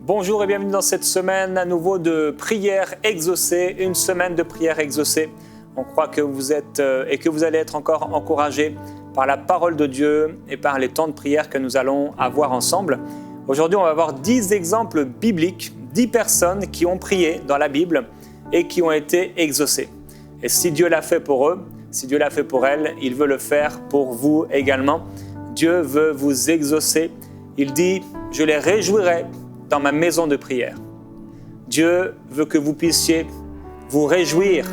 Bonjour et bienvenue dans cette semaine à nouveau de prière exaucée, une semaine de prière exaucée. On croit que vous êtes et que vous allez être encore encouragés par la parole de Dieu et par les temps de prière que nous allons avoir ensemble. Aujourd'hui, on va voir 10 exemples bibliques, 10 personnes qui ont prié dans la Bible et qui ont été exaucées. Et si Dieu l'a fait pour eux, si Dieu l'a fait pour elles, il veut le faire pour vous également. Dieu veut vous exaucer. Il dit « Je les réjouirai dans ma maison de prière ». Dieu veut que vous puissiez vous réjouir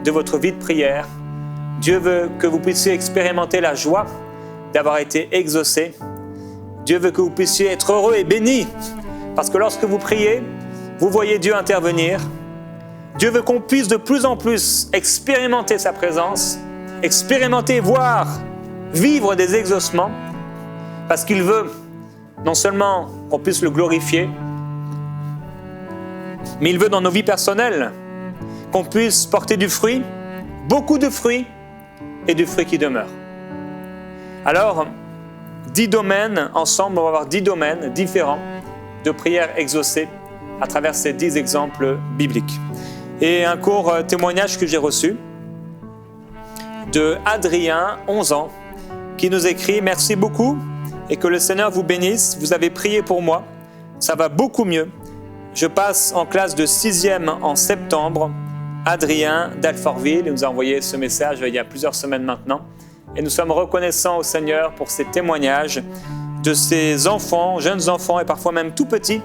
de votre vie de prière. Dieu veut que vous puissiez expérimenter la joie d'avoir été exaucé. Dieu veut que vous puissiez être heureux et bénis, parce que lorsque vous priez, vous voyez Dieu intervenir. Dieu veut qu'on puisse de plus en plus expérimenter sa présence, expérimenter, voir, vivre des exaucements, parce qu'il veut non seulement qu'on puisse le glorifier, mais il veut dans nos vies personnelles qu'on puisse porter du fruit, beaucoup de fruits et du fruit qui demeure. Alors, 10 domaines, ensemble, on va avoir 10 domaines différents de prière exaucée à travers ces 10 exemples bibliques. Et un court témoignage que j'ai reçu de Adrien, 11 ans, qui nous écrit « Merci beaucoup et que le Seigneur vous bénisse. Vous avez prié pour moi. Ça va beaucoup mieux. Je passe en classe de 6e en septembre. Adrien d'Alfortville nous a envoyé ce message il y a plusieurs semaines maintenant. Et nous sommes reconnaissants au Seigneur pour ces témoignages de ces enfants, jeunes enfants et parfois même tout petits,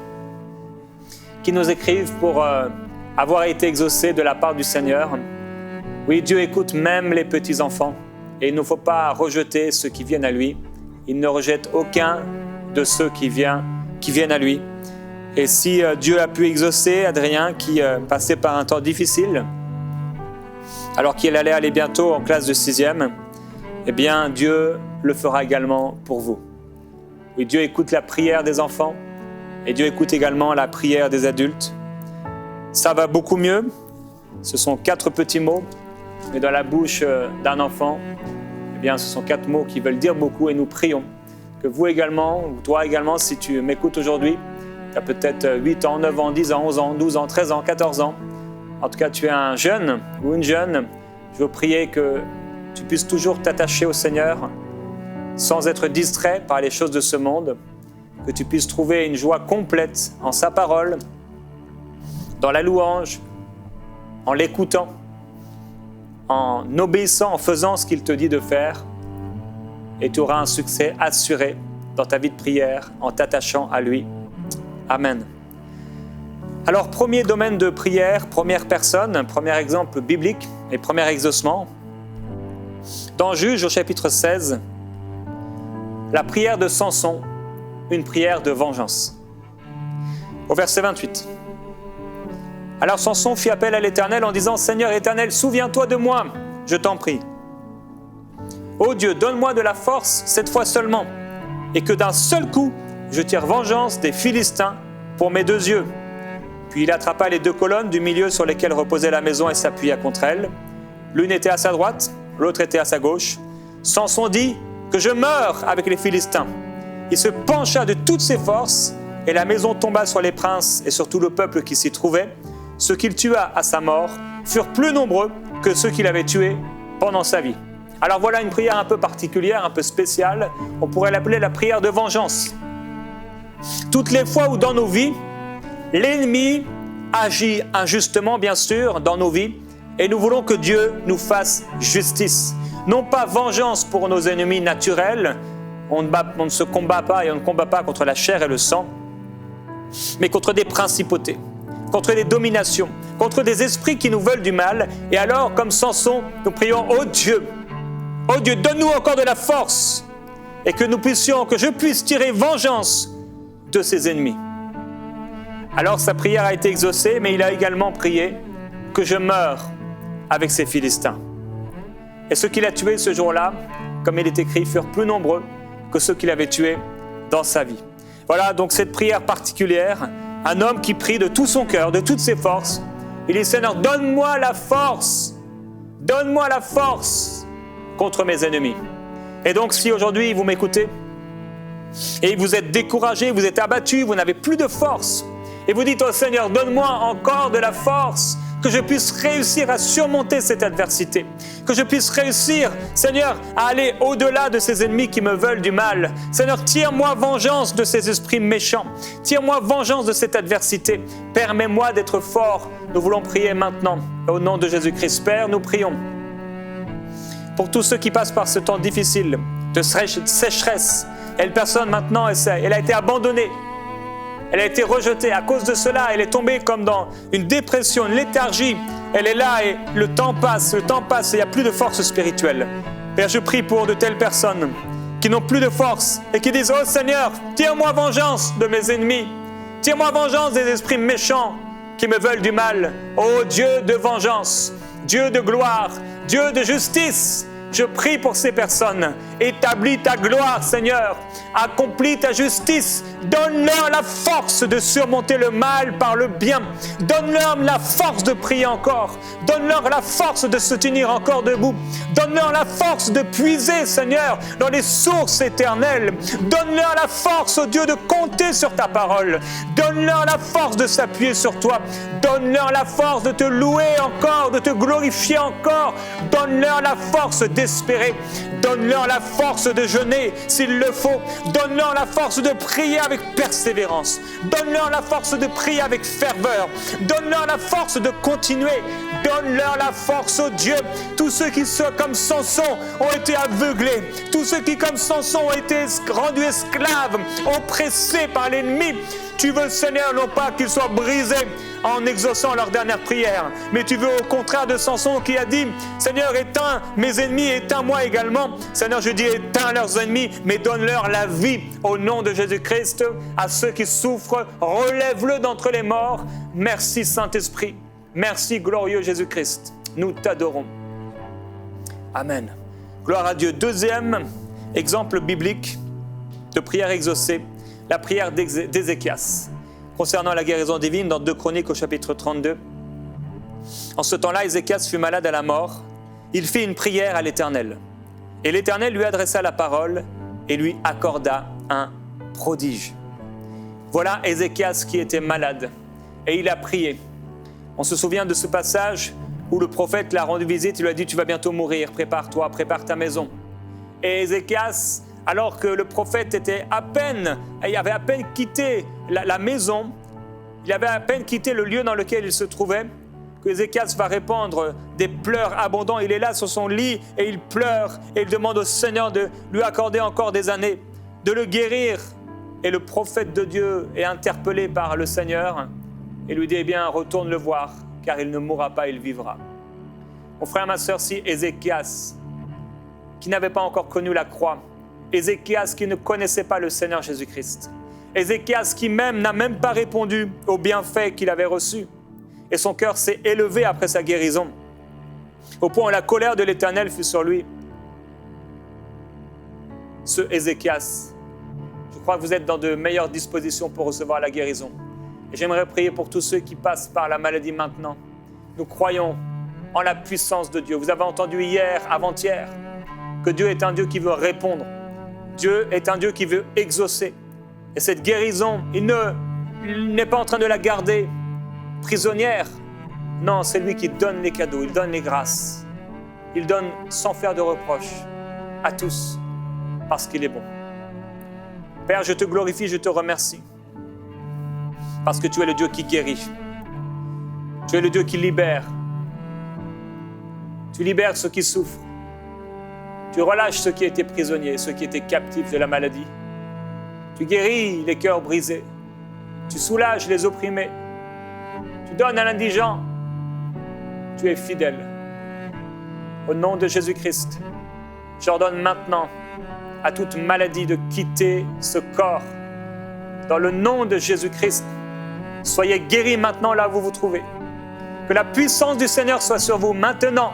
qui nous écrivent pour avoir été exaucés de la part du Seigneur. Oui, Dieu écoute même les petits enfants et il ne faut pas rejeter ceux qui viennent à lui. Il ne rejette aucun de ceux qui viennent à lui. Et si Dieu a pu exaucer Adrien qui passait par un temps difficile, alors qu'il allait aller bientôt en classe de 6e, eh bien Dieu le fera également pour vous. Oui, Dieu écoute la prière des enfants et Dieu écoute également la prière des adultes. Ça va beaucoup mieux. Ce sont 4 petits mots, mais dans la bouche d'un enfant, eh bien, ce sont 4 mots qui veulent dire beaucoup et nous prions que vous également, ou toi également, si tu m'écoutes aujourd'hui, tu as peut-être 8 ans, 9 ans, 10 ans, 11 ans, 12 ans, 13 ans, 14 ans. En tout cas, tu es un jeune ou une jeune. Je veux prier que tu puisses toujours t'attacher au Seigneur sans être distrait par les choses de ce monde, que tu puisses trouver une joie complète en sa parole, dans la louange, en l'écoutant, en obéissant, en faisant ce qu'il te dit de faire, et tu auras un succès assuré dans ta vie de prière en t'attachant à lui. Amen. Alors, premier domaine de prière, première personne, premier exemple biblique et premier exaucement. Dans Juges, au chapitre 16, la prière de Samson, une prière de vengeance. Au verset 28. Alors Samson fit appel à l'Éternel en disant « Seigneur Éternel, souviens-toi de moi, je t'en prie. Ô Dieu, donne-moi de la force cette fois seulement, et que d'un seul coup, je tire vengeance des Philistins pour mes 2 yeux. » Puis il attrapa les 2 colonnes du milieu sur lesquelles reposait la maison et s'appuya contre elles. L'une était à sa droite, l'autre était à sa gauche. Samson dit « Que je meure avec les Philistins. » Il se pencha de toutes ses forces, et la maison tomba sur les princes et sur tout le peuple qui s'y trouvait. Ceux qu'il tua à sa mort furent plus nombreux que ceux qu'il avait tués pendant sa vie. Alors voilà une prière un peu particulière, un peu spéciale. On pourrait l'appeler la prière de vengeance. Toutes les fois où dans nos vies, l'ennemi agit injustement, bien sûr, dans nos vies, et nous voulons que Dieu nous fasse justice. Non pas vengeance pour nos ennemis naturels, on ne se combat pas et on ne combat pas contre la chair et le sang, mais contre des principautés, contre des dominations, contre des esprits qui nous veulent du mal. Et alors, comme Samson, nous prions « Oh Dieu, donne-nous encore de la force et que je puisse tirer vengeance de ses ennemis. » Alors sa prière a été exaucée, mais il a également prié que je meure avec ces Philistins. Et ceux qu'il a tués ce jour-là, comme il est écrit, furent plus nombreux que ceux qu'il avait tués dans sa vie. Voilà donc cette prière particulière, un homme qui prie de tout son cœur, de toutes ses forces. Il dit « Seigneur, donne-moi la force contre mes ennemis. » Et donc si aujourd'hui vous m'écoutez et vous êtes découragé, vous êtes abattu, vous n'avez plus de force, Et vous dites, oh Seigneur, donne-moi encore de la force, que je puisse réussir à surmonter cette adversité, que je puisse réussir, Seigneur, à aller au-delà de ces ennemis qui me veulent du mal. Seigneur, tire-moi vengeance de ces esprits méchants, tire-moi vengeance de cette adversité. Permets-moi d'être fort. Nous voulons prier maintenant, au nom de Jésus-Christ. Père, nous prions pour tous ceux qui passent par ce temps difficile, de sécheresse. Et une personne maintenant, elle a été abandonnée. Elle a été rejetée. À cause de cela, elle est tombée comme dans une dépression, une léthargie. Elle est là et le temps passe et il n'y a plus de force spirituelle. Père, je prie pour de telles personnes qui n'ont plus de force et qui disent « Oh Seigneur, tire-moi vengeance de mes ennemis. Tire-moi vengeance des esprits méchants qui me veulent du mal. Oh Dieu de vengeance, Dieu de gloire, Dieu de justice. » Je prie pour ces personnes. Établis ta gloire, Seigneur. Accomplis ta justice. Donne-leur la force de surmonter le mal par le bien. Donne-leur la force de prier encore. Donne-leur la force de se tenir encore debout. Donne-leur la force de puiser, Seigneur, dans les sources éternelles. Donne-leur la force, oh Dieu, de compter sur ta parole. Donne-leur la force de s'appuyer sur toi. Donne-leur la force de te louer encore, de te glorifier encore. Donne-leur la force d'espérer. Donne-leur la force de jeûner s'il le faut. Donne-leur la force de prier avec persévérance. Donne-leur la force de prier avec ferveur. Donne-leur la force de continuer. Donne-leur la force, oh Dieu. Tous ceux qui, comme Samson, ont été aveuglés. Tous ceux qui, comme Samson, ont été rendus esclaves, oppressés par l'ennemi. Tu veux, Seigneur, non pas qu'ils soient brisés en exaucant leur dernière prière, mais tu veux au contraire de Samson qui a dit « Seigneur, éteins mes ennemis, éteins-moi également. » Seigneur, je dis éteins leurs ennemis, mais donne-leur la vie au nom de Jésus-Christ. À ceux qui souffrent, relève-le d'entre les morts. Merci Saint-Esprit. Merci glorieux Jésus-Christ. Nous t'adorons. Amen. Gloire à Dieu. Deuxième exemple biblique de prière exaucée, la prière d'Ézéchias concernant la guérison divine dans 2 Chroniques au chapitre 32. En ce temps-là, Ézéchias fut malade à la mort. Il fit une prière à l'Éternel. Et l'Éternel lui adressa la parole et lui accorda un prodige. Voilà Ézéchias qui était malade et il a prié. On se souvient de ce passage où le prophète l'a rendu visite, il lui a dit « Tu vas bientôt mourir, prépare-toi, prépare ta maison. » Et Ézéchias, alors que le prophète il avait à peine quitté la maison, il avait à peine quitté le lieu dans lequel il se trouvait, que Ézéchias va répandre des pleurs abondants. Il est là sur son lit et il pleure et il demande au Seigneur de lui accorder encore des années, de le guérir. Et le prophète de Dieu est interpellé par le Seigneur et lui dit « Eh bien, retourne le voir, car il ne mourra pas, il vivra. » Mon frère, ma sœur, si Ézéchias, qui n'avait pas encore connu la croix, Ézéchias qui ne connaissait pas le Seigneur Jésus-Christ, Ézéchias qui n'a même pas répondu aux bienfaits qu'il avait reçus, et son cœur s'est élevé après sa guérison, au point où la colère de l'Éternel fut sur lui. Ce Ézéchias, je crois que vous êtes dans de meilleures dispositions pour recevoir la guérison. Et j'aimerais prier pour tous ceux qui passent par la maladie maintenant. Nous croyons en la puissance de Dieu. Vous avez entendu hier, avant-hier, que Dieu est un Dieu qui veut répondre. Dieu est un Dieu qui veut exaucer. Et cette guérison, il n'est pas en train de la garder prisonnière. Non, c'est lui qui donne les cadeaux, il donne les grâces. Il donne sans faire de reproches à tous, parce qu'il est bon. Père, je te glorifie, je te remercie. Parce que tu es le Dieu qui guérit. Tu es le Dieu qui libère. Tu libères ceux qui souffrent. Tu relâches ceux qui étaient prisonniers, ceux qui étaient captifs de la maladie. Tu guéris les cœurs brisés. Tu soulages les opprimés. Tu donnes à l'indigent. Tu es fidèle. Au nom de Jésus-Christ, j'ordonne maintenant à toute maladie de quitter ce corps. Dans le nom de Jésus-Christ, soyez guéris maintenant là où vous vous trouvez. Que la puissance du Seigneur soit sur vous maintenant.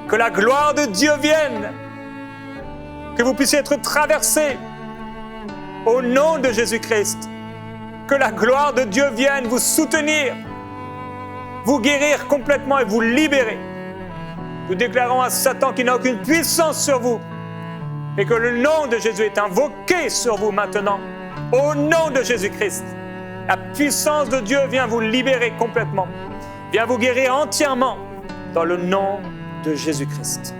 Que la gloire de Dieu vienne. Que vous puissiez être traversés au nom de Jésus-Christ. Que la gloire de Dieu vienne vous soutenir, vous guérir complètement et vous libérer. Nous déclarons à Satan qu'il n'a aucune puissance sur vous, mais que le nom de Jésus est invoqué sur vous maintenant, au nom de Jésus-Christ. La puissance de Dieu vient vous libérer complètement, vient vous guérir entièrement dans le nom de Jésus-Christ.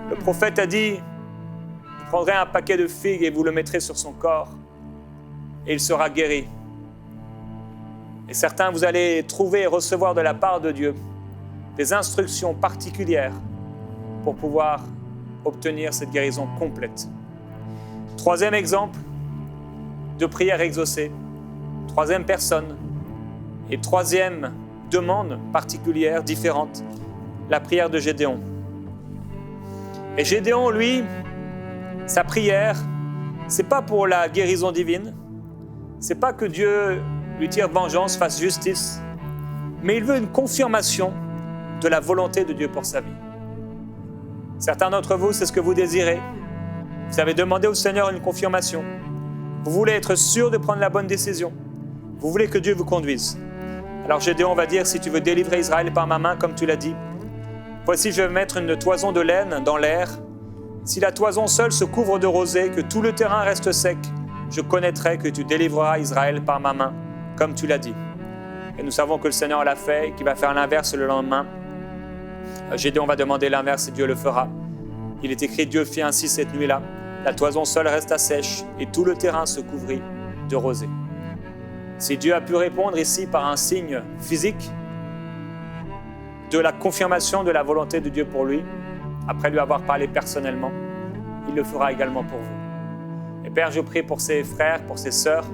Le prophète a dit, vous prendrez un paquet de figues et vous le mettrez sur son corps et il sera guéri. Et certains, vous allez trouver et recevoir de la part de Dieu des instructions particulières pour pouvoir obtenir cette guérison complète. Troisième exemple de prière exaucée. Troisième personne et troisième demande particulière, différente, la prière de Gédéon. Et Gédéon, lui, sa prière, c'est pas pour la guérison divine, c'est pas que Dieu lui tire vengeance, fasse justice, mais il veut une confirmation de la volonté de Dieu pour sa vie. Certains d'entre vous, c'est ce que vous désirez. Vous avez demandé au Seigneur une confirmation. Vous voulez être sûr de prendre la bonne décision. Vous voulez que Dieu vous conduise. Alors Gédéon va dire, si tu veux délivrer Israël par ma main, comme tu l'as dit, voici, je vais mettre une toison de laine dans l'air. Si la toison seule se couvre de rosée, que tout le terrain reste sec, je connaîtrai que tu délivreras Israël par ma main, comme tu l'as dit. Et nous savons que le Seigneur l'a fait et qu'il va faire l'inverse le lendemain. Gédéon va demander l'inverse et Dieu le fera. Il est écrit, Dieu fit ainsi cette nuit-là. La toison seule resta sèche et tout le terrain se couvrit de rosée. Si Dieu a pu répondre ici par un signe physique de la confirmation de la volonté de Dieu pour lui, après lui avoir parlé personnellement, il le fera également pour vous. Et Père, je prie pour ses frères, pour ses sœurs,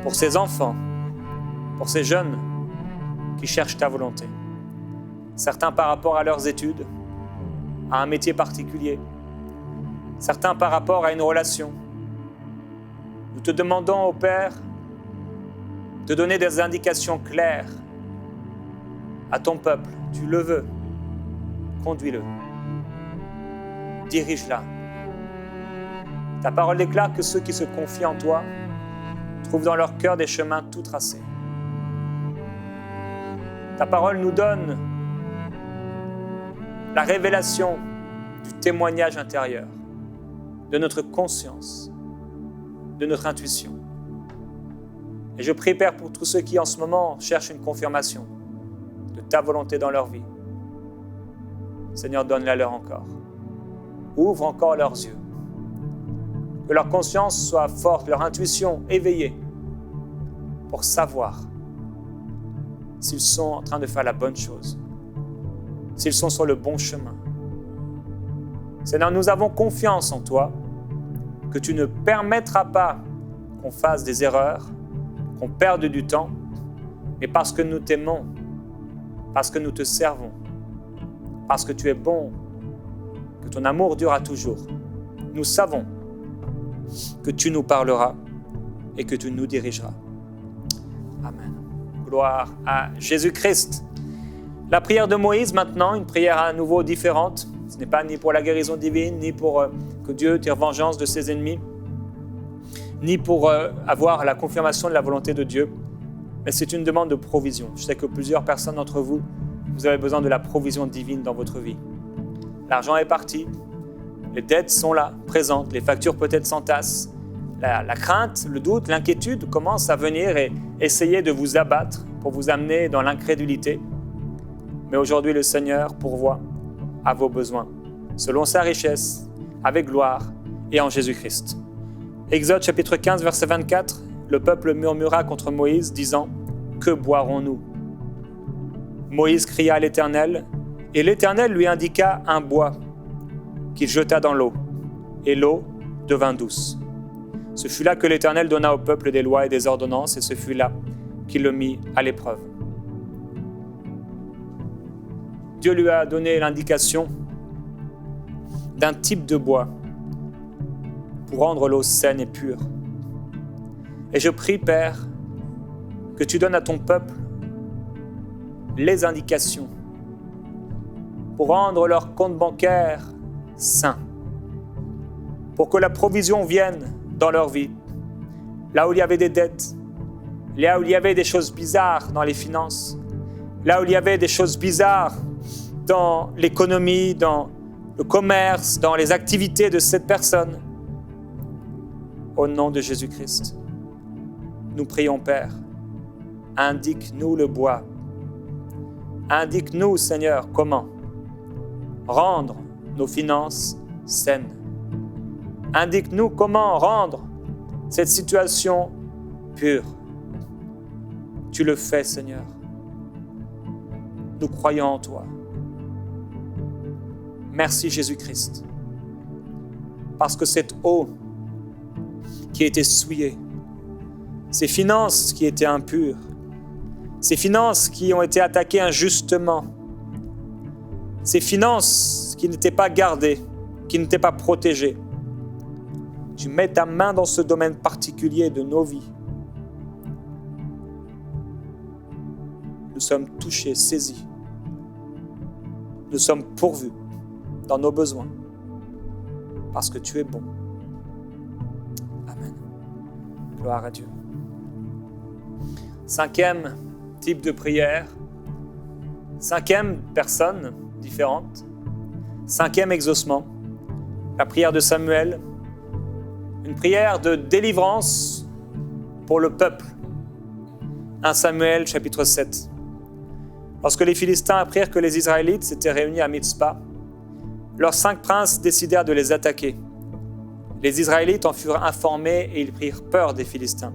pour ses enfants, pour ces jeunes qui cherchent ta volonté. Certains par rapport à leurs études, à un métier particulier, certains par rapport à une relation. Nous te demandons, ô Père, de donner des indications claires à ton peuple. Tu le veux, conduis-le, dirige-la. Ta parole déclare que ceux qui se confient en toi trouvent dans leur cœur des chemins tout tracés. Ta parole nous donne la révélation du témoignage intérieur, de notre conscience, de notre intuition. Et je prie, Père, pour tous ceux qui en ce moment cherchent une confirmation de ta volonté dans leur vie. Seigneur, donne-la leur encore. Ouvre encore leurs yeux. Que leur conscience soit forte, leur intuition éveillée pour savoir s'ils sont en train de faire la bonne chose, s'ils sont sur le bon chemin. Seigneur, nous avons confiance en toi, que tu ne permettras pas qu'on fasse des erreurs, qu'on perde du temps, mais parce que nous t'aimons, parce que nous te servons, parce que tu es bon, que ton amour durera toujours. Nous savons que tu nous parleras et que tu nous dirigeras. Amen. Gloire à Jésus-Christ. La prière de Moïse maintenant, une prière à nouveau différente. Ce n'est pas ni pour la guérison divine, ni pour que Dieu tire vengeance de ses ennemis, ni pour avoir la confirmation de la volonté de Dieu, mais c'est une demande de provision. Je sais que plusieurs personnes d'entre vous, vous avez besoin de la provision divine dans votre vie. L'argent est parti, les dettes sont là, présentes, les factures peut-être s'entassent, la crainte, le doute, l'inquiétude commencent à venir et essayer de vous abattre pour vous amener dans l'incrédulité. Mais aujourd'hui, le Seigneur pourvoit à vos besoins, selon sa richesse, avec gloire et en Jésus-Christ. Exode chapitre 15, verset 24, le peuple murmura contre Moïse, disant « Que boirons-nous » Moïse cria à l'Éternel, et l'Éternel lui indiqua un bois qu'il jeta dans l'eau, et l'eau devint douce. Ce fut là que l'Éternel donna au peuple des lois et des ordonnances, et ce fut là qu'il le mit à l'épreuve. Dieu lui a donné l'indication d'un type de bois pour rendre l'eau saine et pure. Et je prie, Père, que tu donnes à ton peuple les indications pour rendre leur compte bancaire sain, pour que la provision vienne dans leur vie. Là où il y avait des dettes, là où il y avait des choses bizarres dans les finances, là où il y avait des choses bizarres dans l'économie, dans le commerce, dans les activités de cette personne, au nom de Jésus-Christ, Nous prions, Père, indique-nous le bois. Indique-nous, Seigneur, comment rendre nos finances saines. Indique-nous comment rendre cette situation pure. Tu le fais, Seigneur. Nous croyons en toi. Merci, Jésus-Christ, parce que cette eau qui a été souillée, ces finances qui étaient impures, ces finances qui ont été attaquées injustement, ces finances qui n'étaient pas gardées, qui n'étaient pas protégées, tu mets ta main dans ce domaine particulier de nos vies. Nous sommes touchés, saisis. Nous sommes pourvus dans nos besoins parce que tu es bon. Amen. Gloire à Dieu. 5e type de prière. 5e personne différente. 5e exaucement. La prière de Samuel. Une prière de délivrance pour le peuple. 1 Samuel chapitre 7. Lorsque les Philistins apprirent que les Israélites s'étaient réunis à Mitzpa, leurs 5 princes décidèrent de les attaquer. Les Israélites en furent informés et ils prirent peur des Philistins.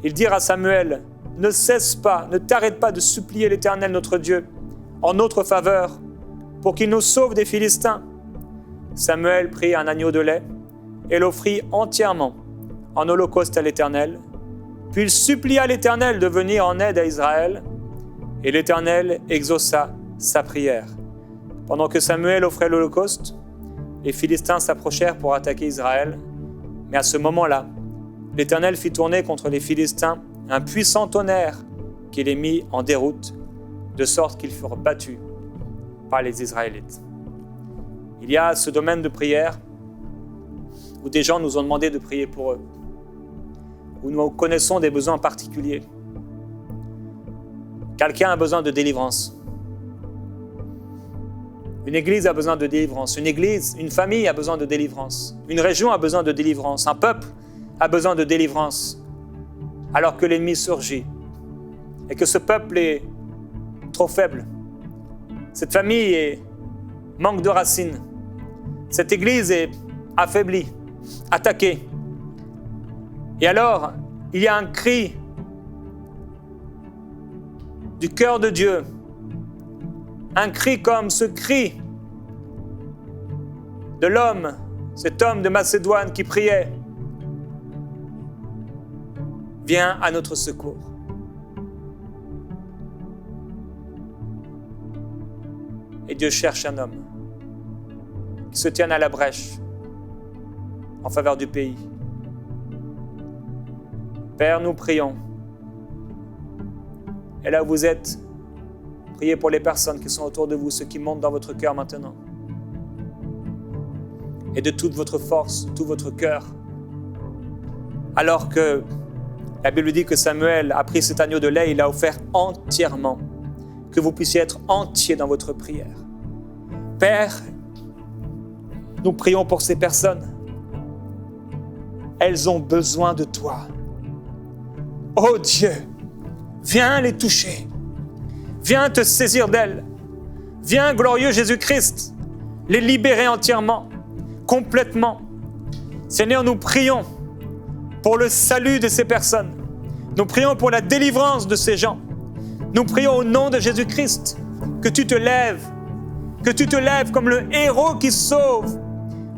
Ils dirent à Samuel, « Ne cesse pas, ne t'arrête pas de supplier l'Éternel notre Dieu en notre faveur pour qu'il nous sauve des Philistins. » Samuel prit un agneau de lait et l'offrit entièrement en holocauste à l'Éternel. Puis il supplia l'Éternel de venir en aide à Israël et l'Éternel exauça sa prière. Pendant que Samuel offrait l'holocauste, les Philistins s'approchèrent pour attaquer Israël. Mais à ce moment-là, l'Éternel fit tourner contre les Philistins un puissant tonnerre qui les mit en déroute, de sorte qu'ils furent battus par les Israélites. Il y a ce domaine de prière où des gens nous ont demandé de prier pour eux, où nous connaissons des besoins particuliers. Quelqu'un a besoin de délivrance. Une église a besoin de délivrance. Une famille a besoin de délivrance. Une région a besoin de délivrance. Un peuple a besoin de délivrance. Alors que l'ennemi surgit et que ce peuple est trop faible. Cette famille manque de racines. Cette église est affaiblie, attaquée. Et alors, il y a un cri du cœur de Dieu. Un cri comme ce cri de l'homme, cet homme de Macédoine qui priait. Viens à notre secours. Et Dieu cherche un homme qui se tienne à la brèche en faveur du pays. Père, nous prions. Et là où vous êtes, priez pour les personnes qui sont autour de vous, ceux qui montent dans votre cœur maintenant. Et de toute votre force, tout votre cœur. Alors que la Bible dit que Samuel a pris cet agneau de lait, il l'a offert entièrement. Que vous puissiez être entiers dans votre prière. Père, nous prions pour ces personnes. Elles ont besoin de toi. Oh Dieu, viens les toucher. Viens te saisir d'elles. Viens, glorieux Jésus-Christ, les libérer entièrement, complètement. Seigneur, nous prions pour le salut de ces personnes. Nous prions pour la délivrance de ces gens. Nous prions au nom de Jésus-Christ que tu te lèves comme le héros qui sauve.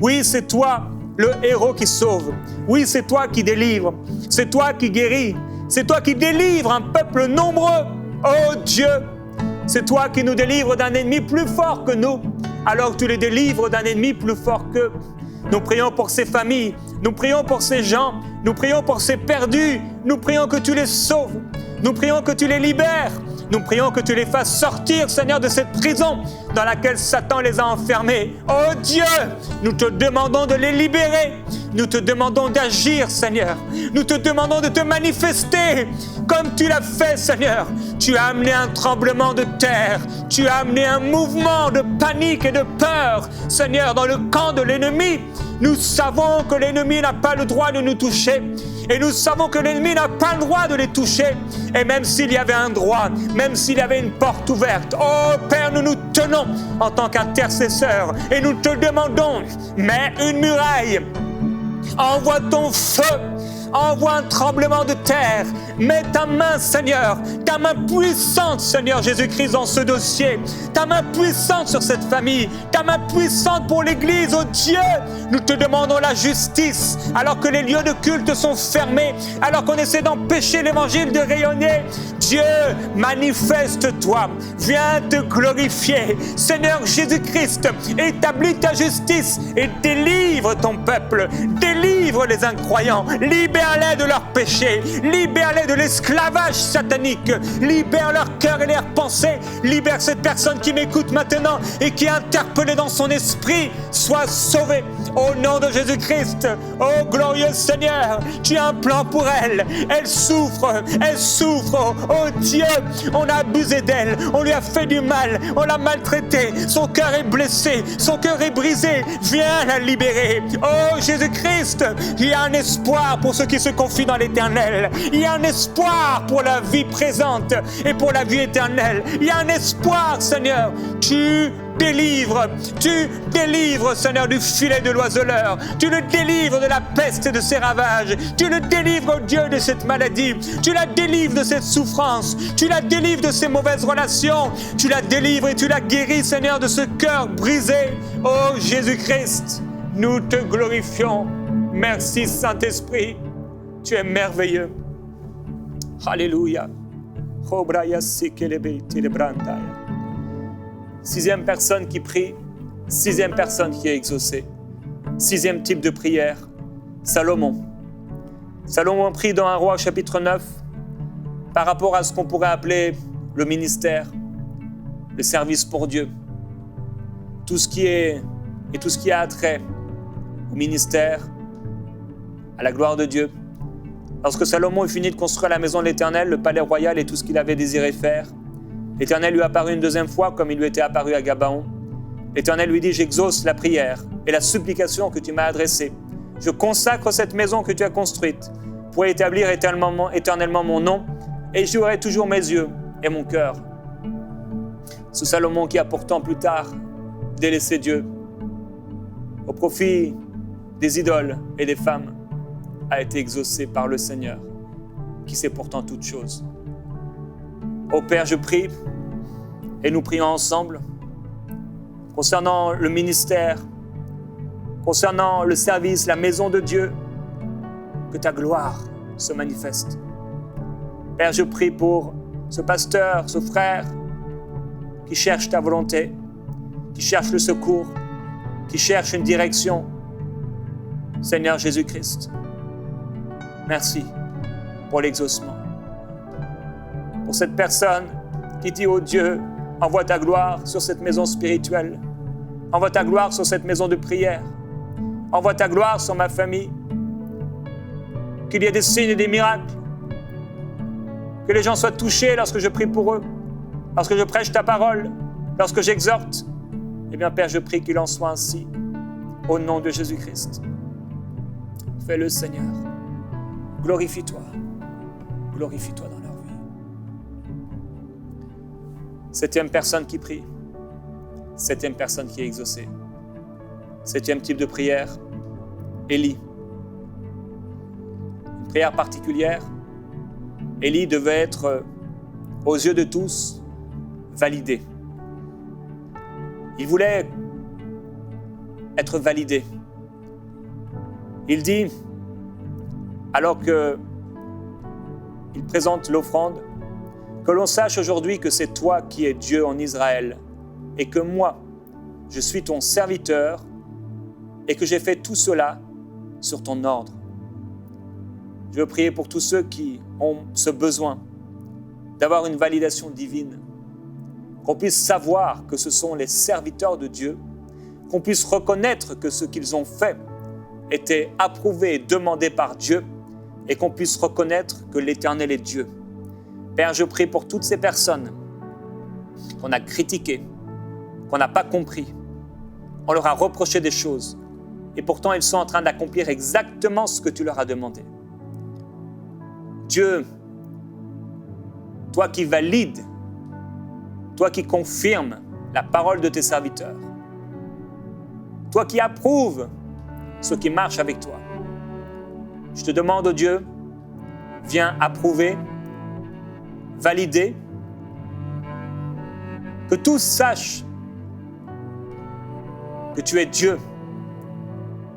Oui, c'est toi, le héros qui sauve. Oui, c'est toi qui délivres. C'est toi qui guéris. C'est toi qui délivres un peuple nombreux. Oh Dieu, c'est toi qui nous délivres d'un ennemi plus fort que nous, alors que tu les délivres d'un ennemi plus fort qu'eux. Nous prions pour ces familles, nous prions pour ces gens, nous prions pour ces perdus, nous prions que tu les sauves, nous prions que tu les libères, nous prions que tu les fasses sortir, Seigneur, de cette prison dans laquelle Satan les a enfermés. Oh Dieu, nous te demandons de les libérer, nous te demandons d'agir, Seigneur, nous te demandons de te manifester comme tu l'as fait, Seigneur. Tu as amené un tremblement de terre, tu as amené un mouvement de panique et de peur, Seigneur, dans le camp de l'ennemi. Nous savons que l'ennemi n'a pas le droit de nous toucher. Et nous savons que l'ennemi n'a pas le droit de les toucher. Et même s'il y avait un droit, même s'il y avait une porte ouverte, oh Père, nous nous tenons en tant qu'intercesseurs et nous te demandons, mets une muraille, envoie ton feu, envoie un tremblement de terre, mets ta main, Seigneur, ta main puissante, Seigneur Jésus-Christ, dans ce dossier, ta main puissante sur cette famille, ta main puissante pour l'Église, oh Dieu, nous te demandons la justice, alors que les lieux de culte sont fermés, alors qu'on essaie d'empêcher l'Évangile de rayonner. Dieu, manifeste-toi, viens te glorifier. Seigneur Jésus-Christ, établis ta justice et délivre ton peuple, délivre les incroyants, libère-les de leurs péchés, libère-les de l'esclavage satanique, libère leur cœur et leurs pensées, libère cette personne qui m'écoute maintenant et qui est interpellée dans son esprit, soit sauvée au nom de Jésus-Christ. Oh glorieux Seigneur, tu as un plan pour elle, elle souffre, oh Dieu, on a abusé d'elle, on lui a fait du mal, on l'a maltraitée, son cœur est blessé, son cœur est brisé, viens la libérer. Oh Jésus-Christ, il y a un espoir pour ceux qui se confient dans l'Éternel, il y a un espoir pour la vie présente et pour la vie éternelle, il y a un espoir, Seigneur. Tu délivres, Seigneur, du filet de l'oiseleur, tu le délivres de la peste et de ses ravages, tu le délivres, oh Dieu, de cette maladie, tu la délivres de cette souffrance, tu la délivres de ces mauvaises relations, tu la délivres et tu la guéris, Seigneur, de ce cœur brisé. Oh Jésus-Christ, nous te glorifions. Merci Saint-Esprit, tu es merveilleux. Alléluia. Sixième personne qui prie, sixième personne qui est exaucée. Sixième type de prière, Salomon. Salomon prie dans 1 Roi chapitre 9 par rapport à ce qu'on pourrait appeler le ministère, le service pour Dieu. Tout ce qui a attrait au ministère, à la gloire de Dieu. Lorsque Salomon eut fini de construire la maison de l'Éternel, le palais royal et tout ce qu'il avait désiré faire, l'Éternel lui apparut une deuxième fois comme il lui était apparu à Gabaon. L'Éternel lui dit, j'exauce la prière et la supplication que tu m'as adressée. Je consacre cette maison que tu as construite pour établir éternellement mon nom et j'y aurai toujours mes yeux et mon cœur. Ce Salomon qui a pourtant plus tard délaissé Dieu au profit des idoles et des femmes a été exaucé par le Seigneur qui sait pourtant toutes choses. Ô Père, je prie et nous prions ensemble concernant le ministère, concernant le service, la maison de Dieu, que ta gloire se manifeste. Père, je prie pour ce pasteur, ce frère qui cherche ta volonté, qui cherche le secours, qui cherche une direction. Seigneur Jésus-Christ, merci pour l'exaucement. Pour cette personne qui dit, oh Dieu, envoie ta gloire sur cette maison spirituelle, envoie ta gloire sur cette maison de prière, envoie ta gloire sur ma famille, qu'il y ait des signes et des miracles, que les gens soient touchés lorsque je prie pour eux, lorsque je prêche ta parole, lorsque j'exhorte. Eh bien, Père, je prie qu'il en soit ainsi, au nom de Jésus-Christ. Fais-le, Seigneur. Glorifie-toi dans leur vie. Septième personne qui prie, septième personne qui est exaucée. Septième type de prière, Élie. Une prière particulière. Élie devait être, aux yeux de tous, validé. Il voulait être validé. Il dit, alors qu'il présente l'offrande, que l'on sache aujourd'hui que c'est toi qui es Dieu en Israël et que moi, je suis ton serviteur et que j'ai fait tout cela sur ton ordre. Je veux prier pour tous ceux qui ont ce besoin d'avoir une validation divine, qu'on puisse savoir que ce sont les serviteurs de Dieu, qu'on puisse reconnaître que ce qu'ils ont fait était approuvé et demandé par Dieu et qu'on puisse reconnaître que l'Éternel est Dieu. Père, je prie pour toutes ces personnes qu'on a critiquées, qu'on n'a pas compris. On leur a reproché des choses. et pourtant ils sont en train d'accomplir exactement ce que tu leur as demandé. Dieu, toi qui valides, toi qui confirmes la parole de tes serviteurs, toi qui approuves ce qui marche avec toi, je te demande, oh Dieu, viens approuver, valider, que tous sachent que tu es Dieu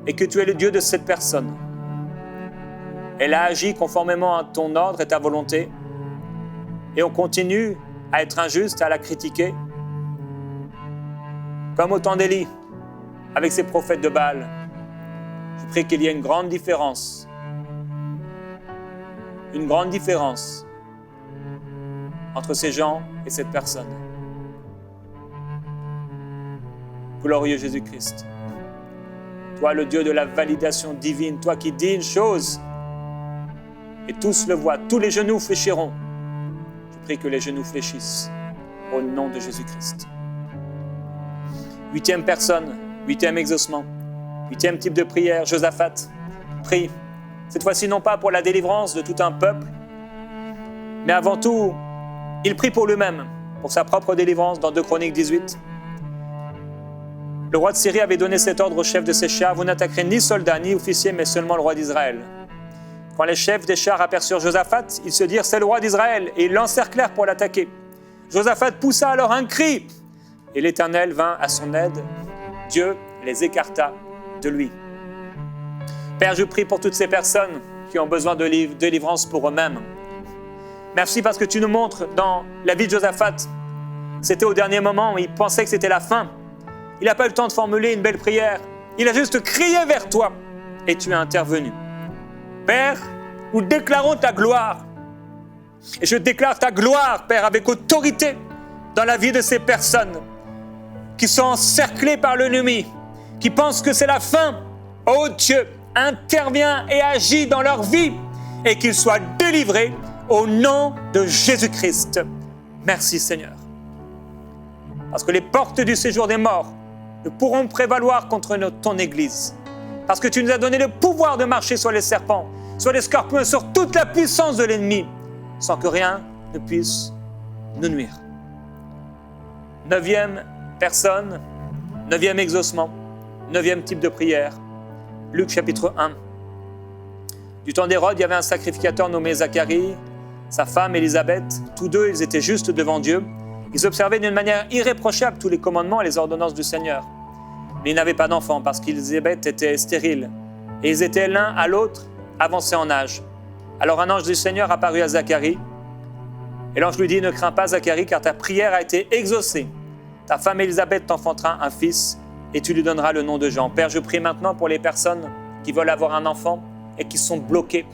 et que tu es le Dieu de cette personne. Elle a agi conformément à ton ordre et ta volonté et on continue à être injuste, à la critiquer, comme au temps d'Élie, avec ses prophètes de Baal. Je prie qu'il y ait une grande différence entre ces gens et cette personne. Glorieux Jésus-Christ, toi le Dieu de la validation divine, toi qui dis une chose et tous le voient, tous les genoux fléchiront. Je prie que les genoux fléchissent au nom de Jésus-Christ. 8e personne, 8e exaucement, 8e type de prière, Josaphat prie, cette fois-ci non pas pour la délivrance de tout un peuple, mais avant tout, il prie pour lui-même, pour sa propre délivrance dans 2 Chroniques 18. Le roi de Syrie avait donné cet ordre au chef de ses chars, vous n'attaquerez ni soldats ni officiers, mais seulement le roi d'Israël. Quand les chefs des chars aperçurent Josaphat, ils se dirent, c'est le roi d'Israël, et ils l'encerclèrent pour l'attaquer. Josaphat poussa alors un cri, et l'Éternel vint à son aide. Dieu les écarta de lui. Père, je prie pour toutes ces personnes qui ont besoin de délivrance pour eux-mêmes. Merci parce que tu nous montres dans la vie de Josaphat, c'était au dernier moment où il pensait que c'était la fin. Il n'a pas eu le temps de formuler une belle prière. Il a juste crié vers toi et tu es intervenu. Père, nous déclarons ta gloire. Et je déclare ta gloire, Père, avec autorité dans la vie de ces personnes qui sont encerclées par l'ennemi, qui pensent que c'est la fin. Oh Dieu, interviens et agis dans leur vie et qu'ils soient délivrés au nom de Jésus-Christ. Merci Seigneur. Parce que les portes du séjour des morts ne pourront prévaloir contre ton Église. Parce que tu nous as donné le pouvoir de marcher sur les serpents, sur les scorpions, sur toute la puissance de l'ennemi, sans que rien ne puisse nous nuire. 9e personne, 9e exaucement, 9e type de prière, Luc chapitre 1. Du temps d'Hérode, il y avait un sacrificateur nommé Zacharie, sa femme Élisabeth, tous deux, ils étaient justes devant Dieu. Ils observaient d'une manière irréprochable tous les commandements et les ordonnances du Seigneur. Mais ils n'avaient pas d'enfants parce qu'Élisabeth était stérile. Et ils étaient l'un à l'autre avancés en âge. Alors un ange du Seigneur apparut à Zacharie. Et l'ange lui dit, ne crains pas Zacharie, car ta prière a été exaucée. Ta femme Élisabeth t'enfantera un fils et tu lui donneras le nom de Jean. Père, je prie maintenant pour les personnes qui veulent avoir un enfant et qui sont bloquées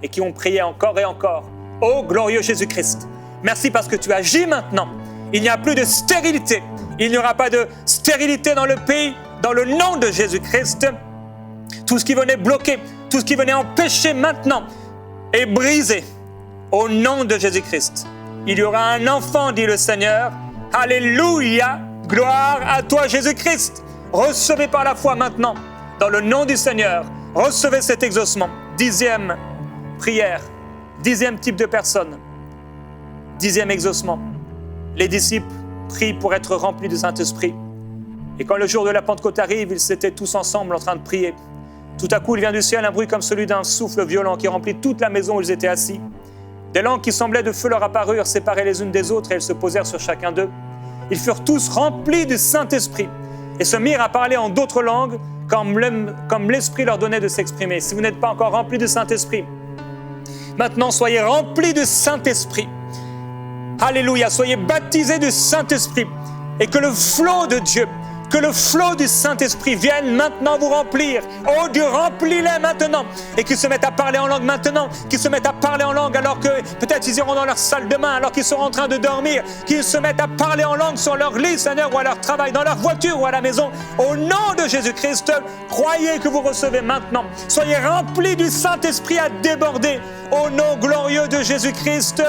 et qui ont prié encore et encore. Ô glorieux Jésus-Christ, merci parce que tu agis maintenant. Il n'y a plus de stérilité. Il n'y aura pas de stérilité dans le pays, dans le nom de Jésus-Christ. Tout ce qui venait bloquer, tout ce qui venait empêcher maintenant est brisé au nom de Jésus-Christ. Il y aura un enfant, dit le Seigneur. Alléluia, gloire à toi Jésus-Christ. Recevez par la foi maintenant, dans le nom du Seigneur. Recevez cet exaucement. 10e prière, 10e type de personne, 10e exaucement. Les disciples prient pour être remplis du Saint-Esprit. Et quand le jour de la Pentecôte arrive, ils étaient tous ensemble en train de prier. Tout à coup, il vient du ciel un bruit comme celui d'un souffle violent qui remplit toute la maison où ils étaient assis. Des langues qui semblaient de feu leur apparurent, séparées les unes des autres, et elles se posèrent sur chacun d'eux. Ils furent tous remplis du Saint-Esprit et se mirent à parler en d'autres langues comme l'Esprit leur donnait de s'exprimer. Si vous n'êtes pas encore remplis du Saint-Esprit, maintenant soyez remplis du Saint-Esprit. Alléluia, soyez baptisés du Saint-Esprit et que le flot de Dieu, que le flot du Saint-Esprit vienne maintenant vous remplir. Oh Dieu, remplis-les maintenant et qu'ils se mettent à parler en langue maintenant, qu'ils se mettent à parler en langue alors que peut-être ils iront dans leur salle de bain, alors qu'ils seront en train de dormir, qu'ils se mettent à parler en langue sur leur lit, Seigneur, ou à leur travail, dans leur voiture ou à la maison. Au nom de Jésus-Christ, croyez que vous recevez maintenant. Soyez remplis du Saint-Esprit à déborder. Au nom glorieux de Jésus-Christ,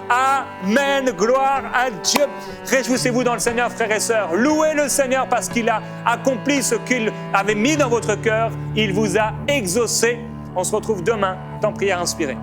Amen. Gloire à Dieu. Réjouissez-vous dans le Seigneur, frères et sœurs. Louez le Seigneur parce qu'il a accompli ce qu'il avait mis dans votre cœur. Il vous a exaucé. On se retrouve demain dans Prière inspirée.